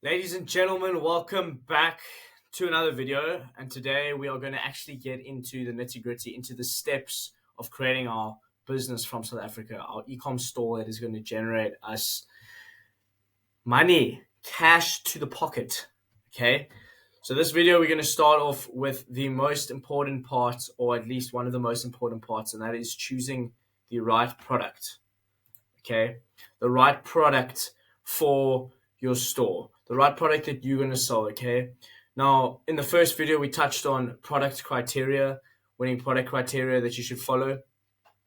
Ladies and gentlemen, welcome back to another video. And today we are going to actually get into the nitty gritty, into the steps of creating our business from South Africa, our ecom store that is going to generate us money, cash to the pocket. Okay. So this video, we're going to start off with the most important part, or at least one of the most important parts, and that is choosing the right product. Okay. The right product for your store, the right product that you're going to sell. Okay. Now, in the first video, we touched on product criteria, winning product criteria that you should follow.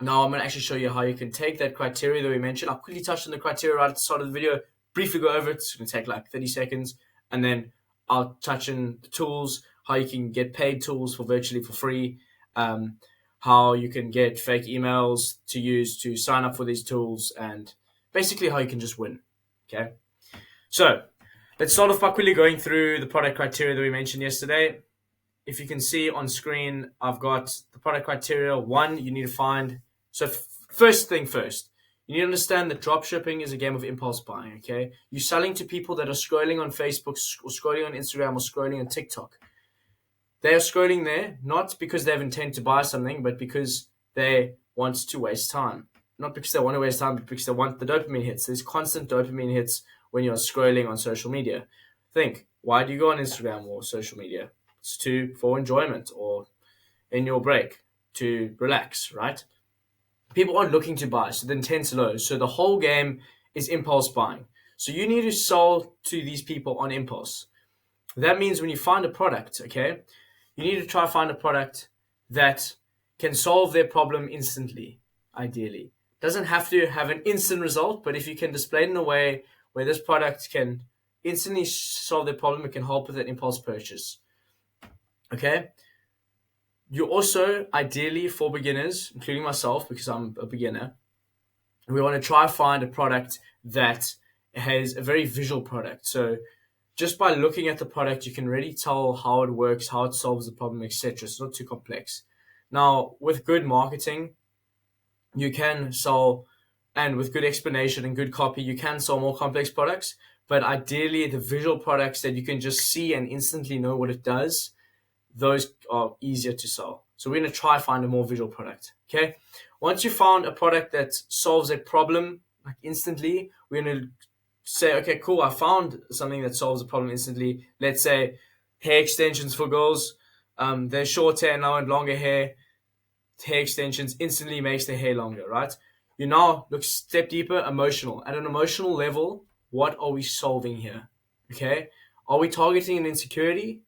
Now, I'm going to actually show you how you can take that criteria that we mentioned. I'll quickly touch on the criteria right at the start of the video, briefly go over it. It's going to take like 30 seconds. And then I'll touch on the tools, how you can get paid tools for virtually for free, how you can get fake emails to use to sign up for these tools, and basically how you can just win. Okay. So let's start off by quickly going through the product criteria that we mentioned yesterday. If you can see on screen, I've got the product criteria. One, you need to find. So first thing first, you need to understand that drop shipping is a game of impulse buying. Okay, you're selling to people that are scrolling on Facebook or scrolling on Instagram or scrolling on TikTok. They are scrolling there not because they have intent to buy something, but because they want to waste time. Not because they want to waste time, but because they want the dopamine hits. There's constant dopamine hits when you're scrolling on social media. Think, why do you go on Instagram or social media? It's for enjoyment or in your break to relax, right? People aren't looking to buy, so the intent's low. So the whole game is impulse buying. So you need to sell to these people on impulse. That means when you find a product, okay, you need to try to find a product that can solve their problem instantly, ideally. Doesn't have to have an instant result, but if you can display it in a way where this product can instantly solve their problem, it can help with an impulse purchase. Okay? You also, ideally for beginners, including myself, because I'm a beginner, we want to try to find a product that has a very visual product. So just by looking at the product, you can really tell how it works, how it solves the problem, etc. It's not too complex. Now, with good marketing, you can sell, and with good explanation and good copy, you can sell more complex products. But ideally, the visual products that you can just see and instantly know what it does, those are easier to sell. So we're going to try find a more visual product. Okay. Once you found a product that solves a problem like instantly, we're going to say, okay, cool, I found something that solves a problem instantly. Let's say hair extensions for girls. They're short hair now and longer hair. Hair extensions instantly makes the hair longer, right? You now look step deeper, emotional. At an emotional level, what are we solving here? Okay. Are we targeting an insecurity?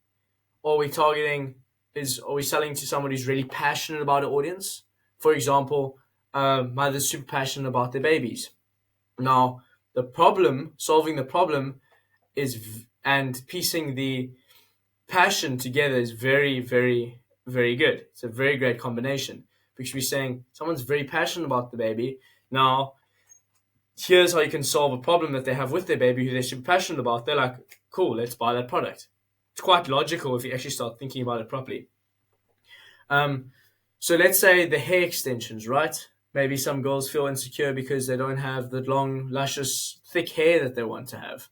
Or are we selling to somebody who's really passionate about an audience? For example, mother's super passionate about their babies. Now, solving the problem and piecing the passion together is very, very, very good. It's a very great combination because we're saying someone's very passionate about the baby. Now, here's how you can solve a problem that they have with their baby who they're super passionate about. They're like, cool, let's buy that product. It's quite logical if you actually start thinking about it properly. So let's say the hair extensions, right? Maybe some girls feel insecure because they don't have the long, luscious, thick hair that they want to have.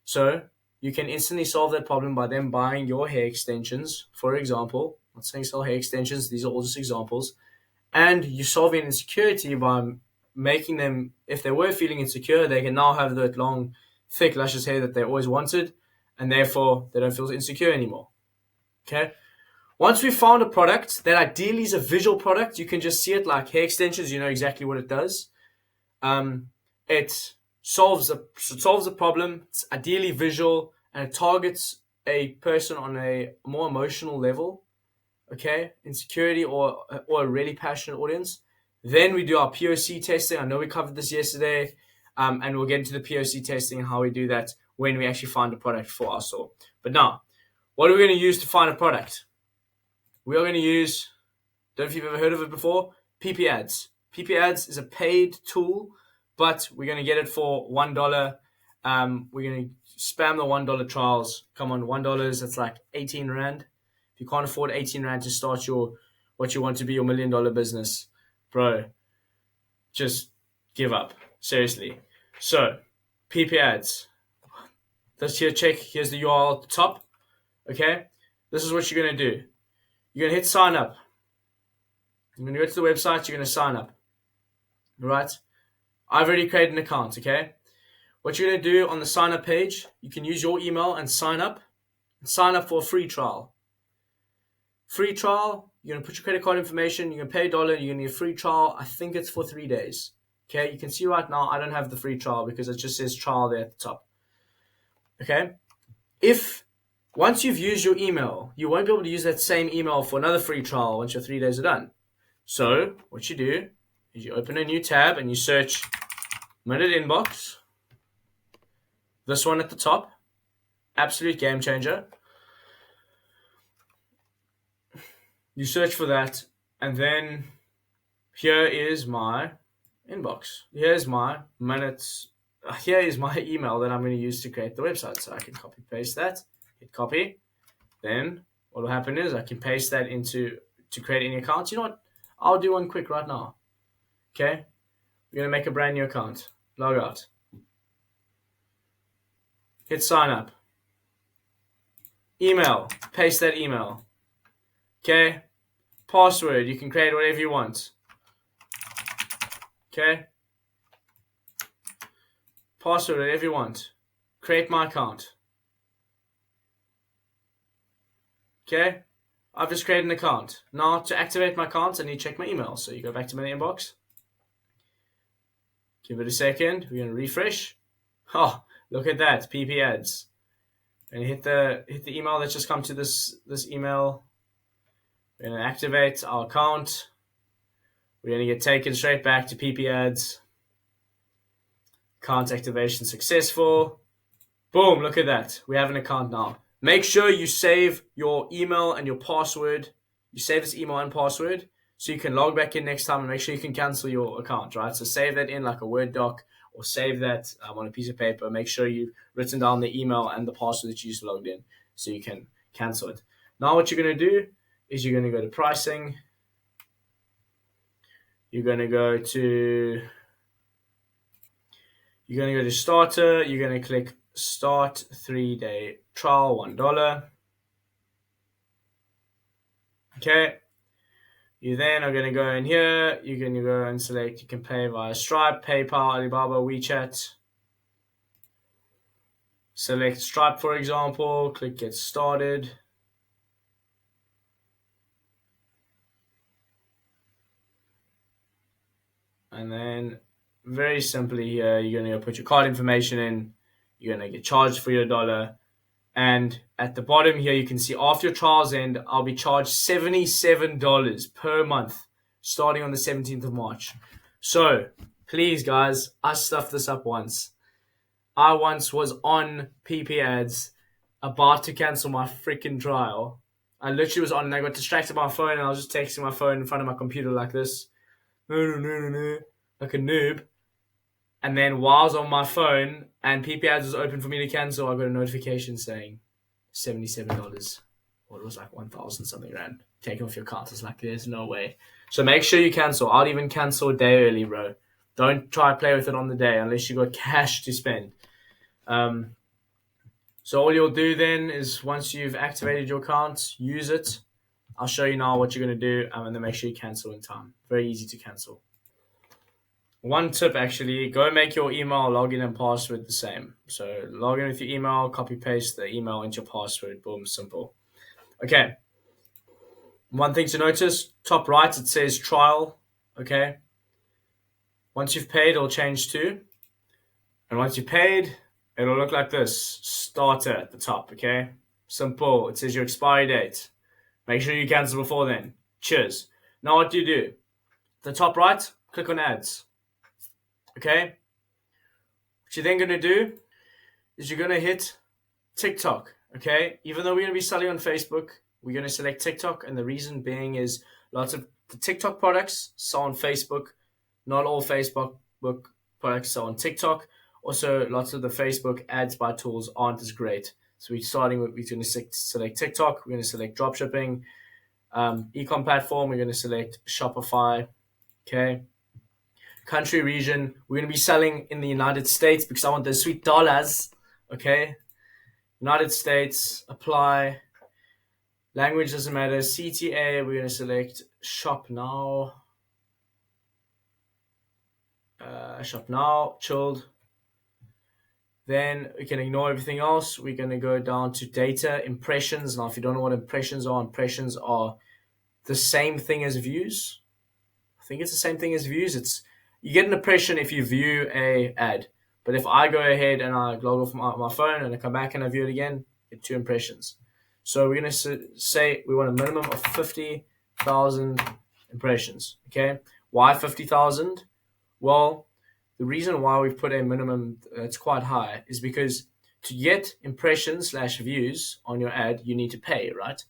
So you can instantly solve that problem by them buying your hair extensions, for example. I'm not saying sell hair extensions, these are all just examples. And you solve an insecurity by making them, if they were feeling insecure, they can now have that long, thick, luscious hair that they always wanted, and therefore they don't feel insecure anymore. Okay? Once we've found a product that ideally is a visual product, you can just see it like hair extensions, you know exactly what it does. It solves a problem, it's ideally visual, and it targets a person on a more emotional level, okay, insecurity or a really passionate audience. Then we do our POC testing. I know we covered this yesterday, and we'll get into the POC testing and how we do that when we actually find a product for our store. But now, what are we going to use to find a product? We are going to use, don't know if you've ever heard of it before, PP ads. PP ads is a paid tool, but we're going to get it for $1. We're going to spam the $1 trials. Come on, $1, that's like 18 Rand. If you can't afford 18 Rand to start what you want to be your $1 million business, bro, just give up. Seriously. So, PP ads. this here check. Here's the URL at the top. Okay, this is what you're going to do. You're going to hit sign up. You're going to go to the website. You're going to sign up. All right. I've already created an account. Okay. What you're going to do on the sign up page, you can use your email and sign up. Sign up for a free trial. Free trial. You're going to put your credit card information. You're going to pay $1. You're going to get a free trial. I think it's for 3 days. Okay. You can see right now I don't have the free trial because it just says trial there at the top. Okay. Once you've used your email, you won't be able to use that same email for another free trial once your 3 days are done. So what you do is you open a new tab and you search Minute Inbox. This one at the top. Absolute game changer. You search for that, and then here is my inbox. Here's my minutes. Here is my email that I'm going to use to create the website. So I can copy paste that. Hit copy. Then what will happen is I can paste that to create any accounts. You know what? I'll do one quick right now. Okay. We're going to make a brand new account. Log out. Hit sign up. Email. Paste that email. Okay. Password. You can create whatever you want. Okay. Password, whatever you want. Create my account. Okay. I've just created an account. Now to activate my account, I need to check my email. So you go back to my inbox. Give it a second. We're going to refresh. Oh, look at that. PP ads. And hit the email that's just come to this email. We're going to activate our account. We're going to get taken straight back to PP ads. Account activation successful. Boom, look at that. We have an account now. Make sure you save your email and your password. You save this email and password so you can log back in next time and make sure you can cancel your account, right? So save that in like a Word doc or save that on a piece of paper. Make sure you've written down the email and the password that you just logged in so you can cancel it. Now what you're going to do is you're going to go to pricing. You're going to go to starter. You're going to click start 3-day trial, $1. Okay. You then are going to go in here. You're going to go and select, you can pay via Stripe, PayPal, Alibaba, WeChat. Select Stripe, for example. Click get started. And then very simply here, you're going to put your card information in. You're going to get charged for your $1. And at the bottom here, you can see after your trial's end, I'll be charged $77 per month starting on the 17th of March. So please, guys, I stuffed this up once. I once was on PP ads about to cancel my freaking trial. I literally was on and I got distracted by my phone and I was just texting my phone in front of my computer like this. No, like a noob. And then while I was on my phone and PP ads was open for me to cancel, I got a notification saying $77. Or it was like 1,000 something rand taken off your account. I was like, there's no way. So make sure you cancel. I'll even cancel a day early, bro. Don't try to play with it on the day unless you got cash to spend. So all you'll do then is once you've activated your account, use it. I'll show you now what you're going to do and then make sure you cancel in time. Very easy to cancel. One tip actually, go make your email, login and password the same. So log in with your email, copy paste the email into your password, boom, simple. Okay. One thing to notice, top right, it says trial, okay? Once you've paid, it'll change to. And once you've paid, it'll look like this, starter at the top, okay? Simple, it says your expiry date. Make sure you cancel before then. Cheers. Now what do you do? The top right, click on ads. Okay? What you're then going to do is you're going to hit TikTok. Okay? Even though we're going to be selling on Facebook, we're going to select TikTok. And the reason being is lots of the TikTok products sell on Facebook. Not all Facebook products sell on TikTok. Also, lots of the Facebook ads by tools aren't as great. So we're going to select TikTok. We're going to select dropshipping. Ecom platform. We're going to select Shopify. Okay? Country region, we're going to be selling in the United States because I want those sweet dollars, okay? United States, apply. Language doesn't matter. CTA, we're going to select shop now. Shop now, chilled. Then we can ignore everything else. We're going to go down to data, impressions. Now, if you don't know what impressions are the same thing as views. I think it's the same thing as views. You get an impression if you view a ad. But if I go ahead and I log off my phone and I come back and I view it again, I get 2 impressions. So we're going to say we want a minimum of 50,000 impressions. Okay, why 50,000? Well, the reason why we've put a minimum that's quite high is because to get impressions/views on your ad, you need to pay, right?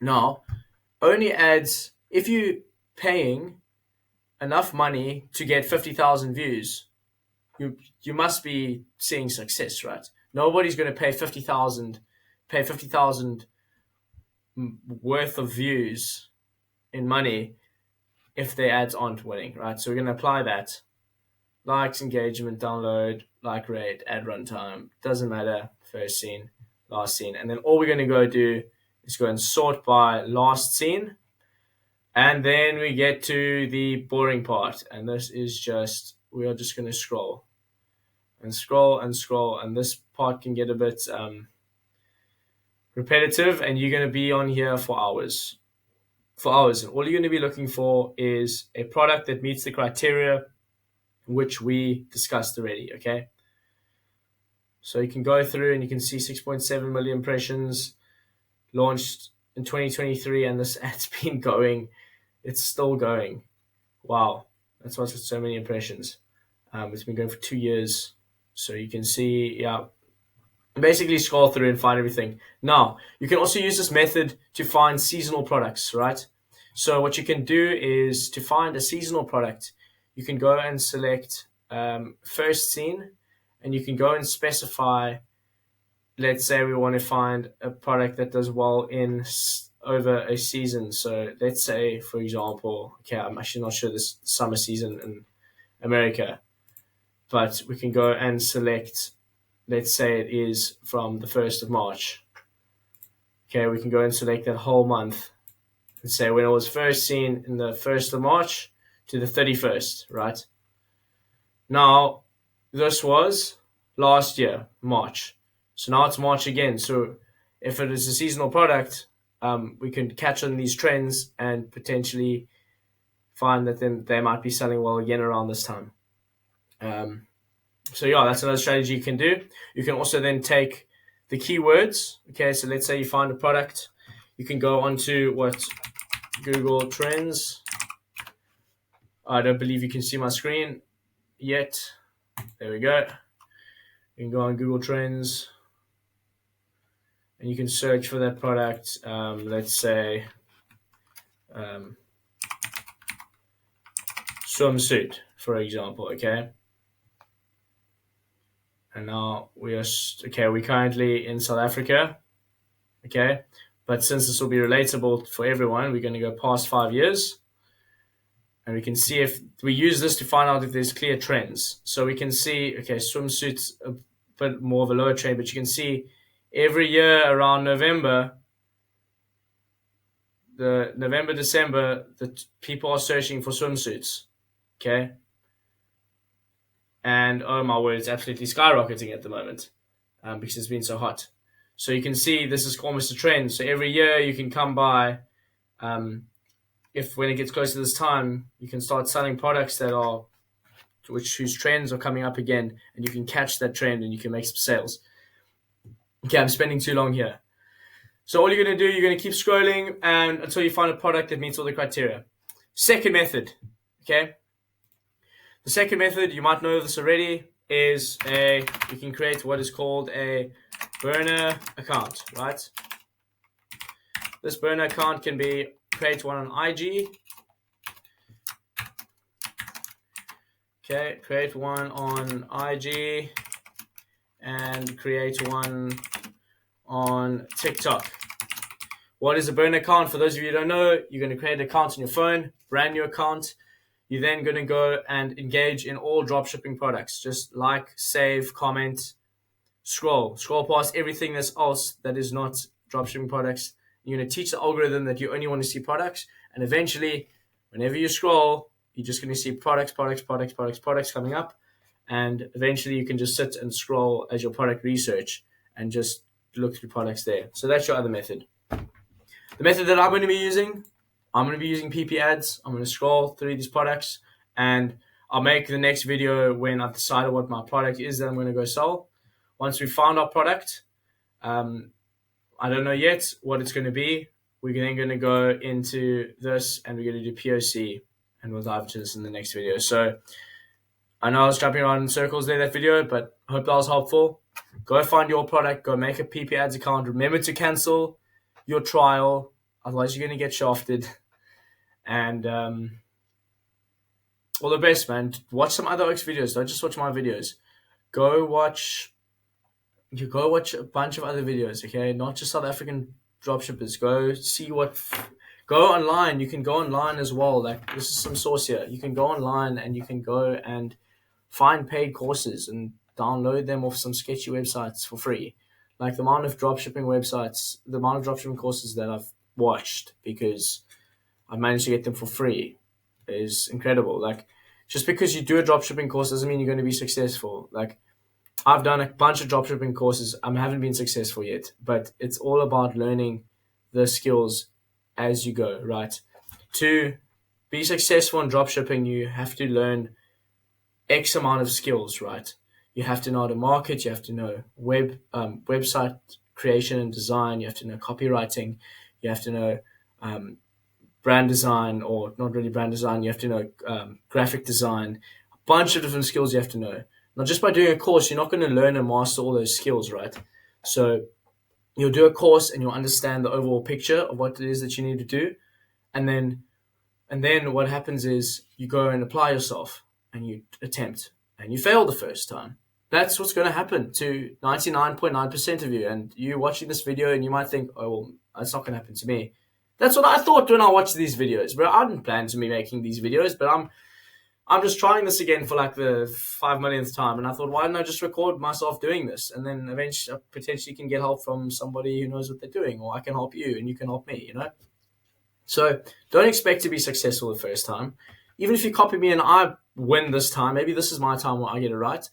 Now, only ads, if you're paying enough money to get 50,000 views, you must be seeing success, right? Nobody's going to pay 50,000 worth of views in money if their ads aren't winning, right? So we're going to apply that. Likes, engagement, download, like rate, ad runtime, doesn't matter, first scene, last scene. And then all we're going to go do is go and sort by last scene. And then we get to the boring part. And this is we are just going to scroll and scroll and scroll. And this part can get a bit repetitive, and you're going to be on here for hours. And all you're going to be looking for is a product that meets the criteria which we discussed already, okay? So you can go through and you can see 6.7 million impressions, launched in 2023, and this ad's been going. It's still going. Wow, that's why it's got so many impressions. It's been going for 2 years. So you can see, yeah, basically scroll through and find everything. Now, you can also use this method to find seasonal products, right? So what you can do is to find a seasonal product, you can go and select first scene, and you can go and specify, let's say we want to find a product that does well in over a season. So let's say, for example, okay, I'm actually not sure this summer season in America, but we can go and select, let's say it is from the 1st of March. Okay, we can go and select that whole month and say when it was first seen in the 1st of March to the 31st, right? Now, this was last year, March. So now it's March again. So if it is a seasonal product, we can catch on these trends and potentially find that then they might be selling well again around this time. So yeah, that's another strategy you can do. You can also then take the keywords. Okay, so let's say you find a product. You can go onto Google Trends. I don't believe you can see my screen yet. There we go. You can go on Google Trends and you can search for that product. Let's say swimsuit, for example, okay? And now we're currently in South Africa, okay? But since this will be relatable for everyone, we're going to go past 5 years. And we can see if we use this to find out if there's clear trends. So we can see, okay, swimsuits a bit more of a lower trend, but you can see every year around November, December, the people are searching for swimsuits, okay? And oh my word, it's absolutely skyrocketing at the moment because it's been so hot. So you can see this is almost a trend. So every year you can come by, if when it gets close to this time, you can start selling products that are whose trends are coming up again, and you can catch that trend and you can make some sales. Okay, I'm spending too long here. So all you're going to do, you're going to keep scrolling and until you find a product that meets all the criteria. Second method, okay? The second method, you might know this already, is you can create what is called a burner account, right? This burner account can be create one on IG. Okay, create one on IG and create one on TikTok. What is a burner account? For those of you who don't know, you're going to create an account on your phone, brand new account. You're then going to go and engage in all dropshipping products. Just like, save, comment, scroll past everything that's else that is not dropshipping products. You're going to teach the algorithm that you only want to see products, and eventually, whenever you scroll, you're just going to see products coming up, and eventually you can just sit and scroll as your product research and just look through products there. So that's your other method. The method that I'm going to be using, I'm going to be using PP ads. I'm going to scroll through these products, and I'll make the next video when I've decided what my product is that I'm going to go sell. Once we found our product, I don't know yet what it's going to be. We're then going to go into this, and we're going to do POC, and we'll dive into this in the next video. So I know I was jumping around in circles there, that video, but I hope that was helpful. Go find your product. Go make a PP ads account. Remember to cancel your trial. Otherwise, you're going to get shafted. And all the best, man. Watch some other Oaks videos. Don't just watch my videos. Go watch a bunch of other videos, okay? Not just South African dropshippers. Go online. You can go online as well. Like, this is some source here. You can go online and you can go and find paid courses and download them off some sketchy websites for free. Like, the amount of dropshipping courses that I've watched because I've managed to get them for free is incredible. Like, just because you do a dropshipping course doesn't mean you're going to be successful. Like, I've done a bunch of dropshipping courses. I haven't been successful yet, but it's all about learning the skills as you go, right? To be successful in dropshipping, you have to learn X amount of skills, right? You have to know how to market. You have to know website creation and design. You have to know copywriting. You have to know brand design, or not really brand design. You have to know graphic design. A bunch of different skills you have to know. Not just by doing a course, you're not going to learn and master all those skills, right? So you'll do a course and you'll understand the overall picture of what it is that you need to do. And then what happens is you go and apply yourself and you attempt and you fail the first time. That's what's going to happen to 99.9% of you. And you watching this video and you might think, oh, well, that's not going to happen to me. That's what I thought when I watched these videos. Bro, I didn't plan to be making these videos, but I'm just trying this again for like the 5 millionth time. And I thought, why don't I just record myself doing this? And then eventually I potentially can get help from somebody who knows what they're doing, or I can help you and you can help me, you know? So don't expect to be successful the first time. Even if you copy me and I win this time, maybe this is my time where I get it right.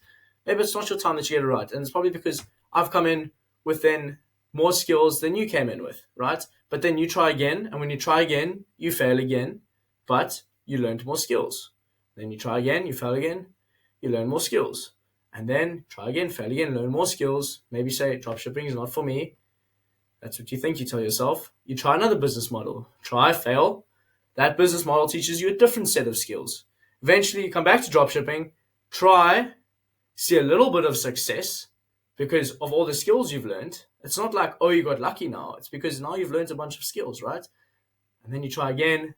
Maybe it's not your time that you get it right. And it's probably because I've come in with then more skills than you came in with, right? But then you try again. And when you try again, you fail again, but you learned more skills. Then you try again, you fail again, you learn more skills. And then try again, fail again, learn more skills. Maybe say, dropshipping is not for me. That's what you think. You tell yourself. You try another business model. Try, fail. That business model teaches you a different set of skills. Eventually, you come back to dropshipping, try, see a little bit of success because of all the skills you've learned. It's not like, oh, you got lucky now. It's because now you've learned a bunch of skills, right? And then you try again,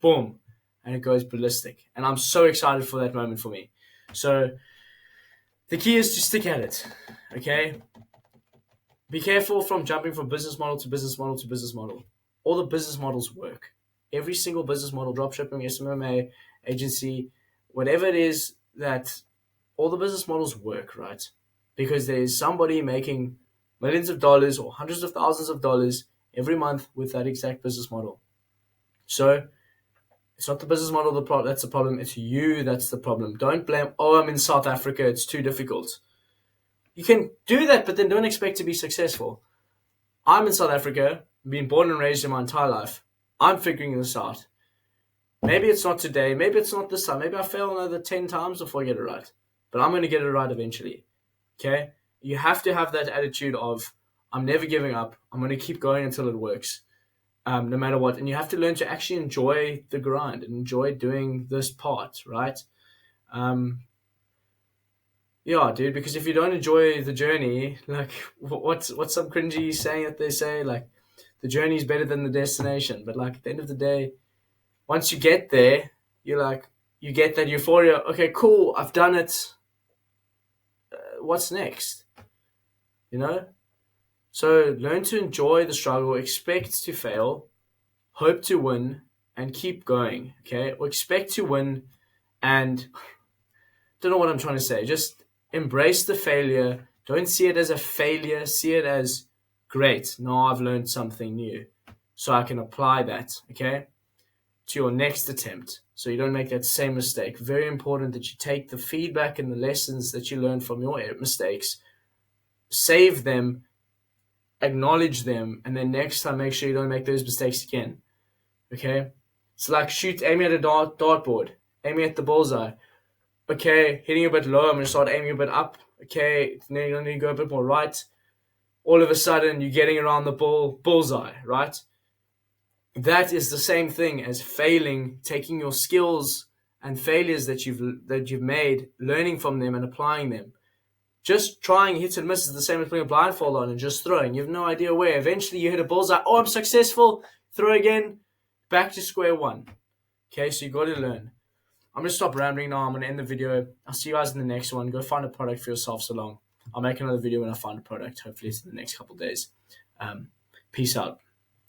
boom, and it goes ballistic. And I'm so excited for that moment for me. So the key is to stick at it, okay? Be careful from jumping from business model to business model to business model. All the business models work. Every single business model, dropshipping, SMMA, agency, whatever it is, that all the business models work, right? Because there's somebody making millions of dollars or hundreds of thousands of dollars every month with that exact business model. So it's not the business model that's the problem. It's you that's the problem. Don't blame, oh, I'm in South Africa, it's too difficult. You can do that, but then don't expect to be successful. I'm in South Africa, been born and raised in my entire life. I'm figuring this out. Maybe it's not today. Maybe it's not this time. Maybe I fail another 10 times before I get it right. But I'm going to get it right eventually. Okay? You have to have that attitude of, I'm never giving up. I'm going to keep going until it works, no matter what. And you have to learn to actually enjoy the grind and enjoy doing this part, right? Yeah, dude, because if you don't enjoy the journey, like, what's some cringy saying that they say? Like, the journey is better than the destination. But, like, at the end of the day, once you get there, you're like, you get that euphoria. Okay, cool, I've done it. What's next? You know? So learn to enjoy the struggle, expect to fail, hope to win, and keep going, okay? Or expect to win and don't know what I'm trying to say. Just embrace the failure, Don't see it as a failure. See it as great. Now I've learned something new, so I can apply that, okay, to your next attempt. So you don't make that same mistake. Very important that you take the feedback and the lessons that you learn from your mistakes, save them, acknowledge them, and then next time make sure you don't make those mistakes again. Okay? It's like aiming at a dartboard, aiming at the bullseye. Okay, hitting a bit low, I'm going to start aiming a bit up. Okay, then you're going to go a bit more right. All of a sudden, you're getting around the bullseye, right? That is the same thing as failing, taking your skills and failures that you've made, learning from them and applying them. Just trying hit and miss is the same as putting a blindfold on and just throwing. You have no idea where. Eventually, you hit a bullseye. Oh, I'm successful. Throw again. Back to square one. Okay, so you got to learn. I'm going to stop rambling now. I'm going to end the video. I'll see you guys in the next one. Go find a product for yourself so long. I'll make another video when I find a product. Hopefully it's in the next couple of days. Peace out.